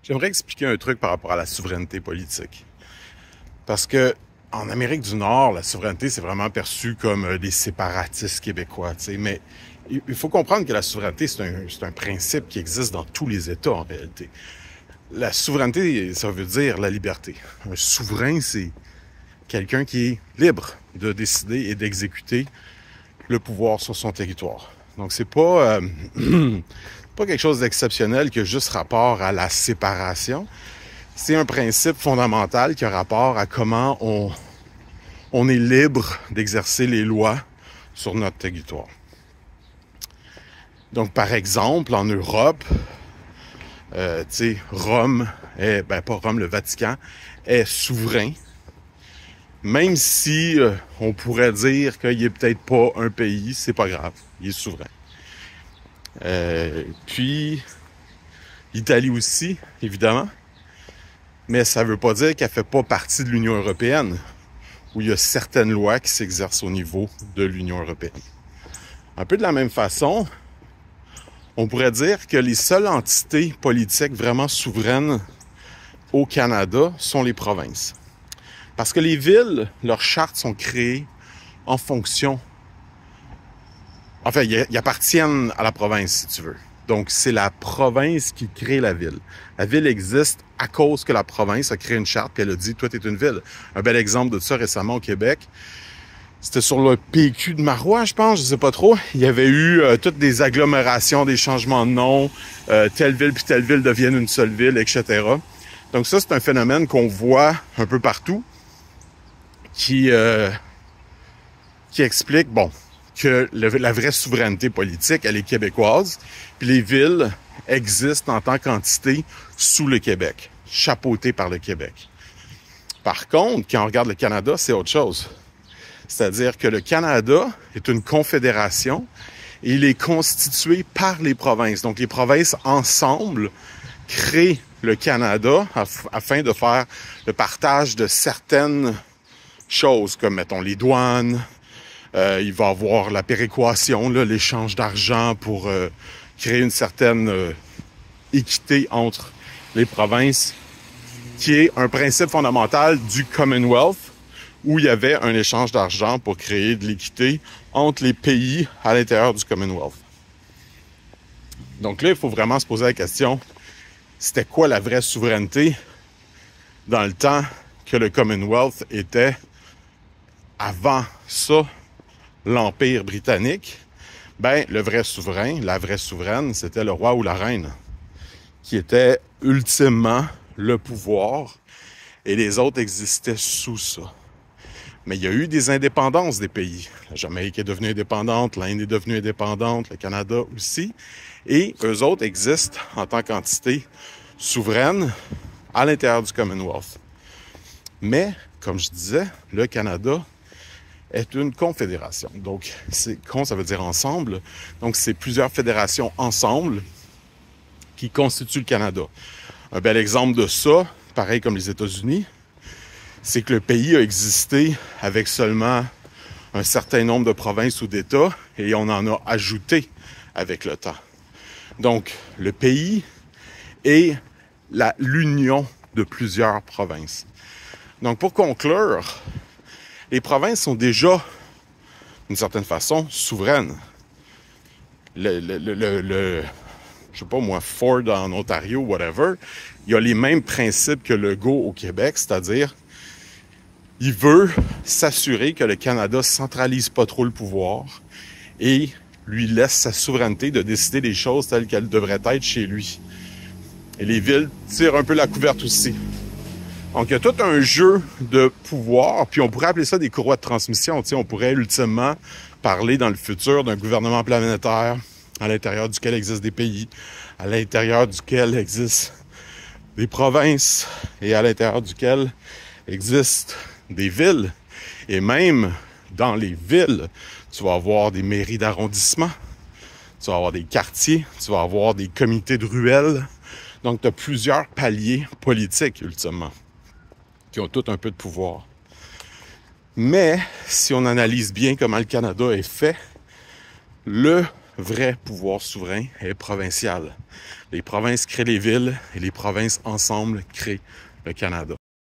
J'aimerais expliquer un truc par rapport à la souveraineté politique. Parce que en Amérique du Nord, la souveraineté, c'est vraiment perçu comme des séparatistes québécois, tu sais. Mais il faut comprendre que la souveraineté, c'est un principe qui existe dans tous les États, en réalité. La souveraineté, ça veut dire la liberté. Un souverain, c'est quelqu'un qui est libre de décider et d'exécuter le pouvoir sur son territoire. Donc, c'est pas, pas quelque chose d'exceptionnel qui a juste rapport à la séparation. C'est un principe fondamental qui a rapport à comment on est libre d'exercer les lois sur notre territoire. Donc, par exemple, en Europe, Rome pas Rome, le Vatican est souverain, même si on pourrait dire qu'il est peut-être pas un pays, c'est pas grave, il est souverain. Puis, l'Italie aussi, évidemment, mais ça veut pas dire qu'elle fait pas partie de l'Union européenne, où il y a certaines lois qui s'exercent au niveau de l'Union européenne. Un peu de la même façon, on pourrait dire que les seules entités politiques vraiment souveraines au Canada sont les provinces. Parce que les villes, leurs chartes sont créées en fonction... Enfin, ils appartiennent à la province, si tu veux. Donc, c'est la province qui crée la ville. La ville existe à cause que la province a créé une charte puis elle a dit « Toi, t'es une ville ». Un bel exemple de ça récemment au Québec, c'était sur le PQ de Marois, je pense, je sais pas trop. Il y avait eu toutes des agglomérations, des changements de nom, telle ville puis telle ville deviennent une seule ville, etc. Donc ça, c'est un phénomène qu'on voit un peu partout qui explique, que la vraie souveraineté politique, elle est québécoise, puis les villes existent en tant qu'entité sous le Québec, chapeautées par le Québec. Par contre, quand on regarde le Canada, c'est autre chose. C'est-à-dire que le Canada est une confédération et il est constitué par les provinces. Donc, les provinces ensemble créent le Canada afin de faire le partage de certaines choses, comme, mettons, les douanes. Il va y avoir la péréquation, l'échange d'argent pour créer une certaine équité entre les provinces, qui est un principe fondamental du Commonwealth, où il y avait un échange d'argent pour créer de l'équité entre les pays à l'intérieur du Commonwealth. Donc là, il faut vraiment se poser la question, c'était quoi la vraie souveraineté dans le temps que le Commonwealth était avant ça, l'Empire britannique? Le vrai souverain, la vraie souveraine, c'était le roi ou la reine, qui était ultimement le pouvoir, et les autres existaient sous ça. Mais il y a eu des indépendances des pays. La Jamaïque est devenue indépendante, l'Inde est devenue indépendante, le Canada aussi. Et eux autres existent en tant qu'entité souveraine à l'intérieur du Commonwealth. Mais, comme je disais, le Canada est une confédération. Donc, ça veut dire ensemble. Donc, c'est plusieurs fédérations ensemble qui constituent le Canada. Un bel exemple de ça, pareil comme les États-Unis, c'est que le pays a existé avec seulement un certain nombre de provinces ou d'États et on en a ajouté avec le temps. Donc, le pays est l'union de plusieurs provinces. Donc, pour conclure, les provinces sont déjà, d'une certaine façon, souveraines. Je sais pas moi, Ford en Ontario, whatever, il y a les mêmes principes que Legault au Québec, c'est-à-dire il veut s'assurer que le Canada centralise pas trop le pouvoir et lui laisse sa souveraineté de décider des choses telles qu'elles devraient être chez lui. Et les villes tirent un peu la couverte aussi. Donc, il y a tout un jeu de pouvoir, puis on pourrait appeler ça des courroies de transmission. On pourrait ultimement parler dans le futur d'un gouvernement planétaire à l'intérieur duquel existent des pays, à l'intérieur duquel existent des provinces et à l'intérieur duquel existent des villes. Et même dans les villes, tu vas avoir des mairies d'arrondissement, tu vas avoir des quartiers, tu vas avoir des comités de ruelles. Donc, tu as plusieurs paliers politiques, ultimement, qui ont tout un peu de pouvoir. Mais, si on analyse bien comment le Canada est fait, le vrai pouvoir souverain est provincial. Les provinces créent les villes et les provinces ensemble créent le Canada.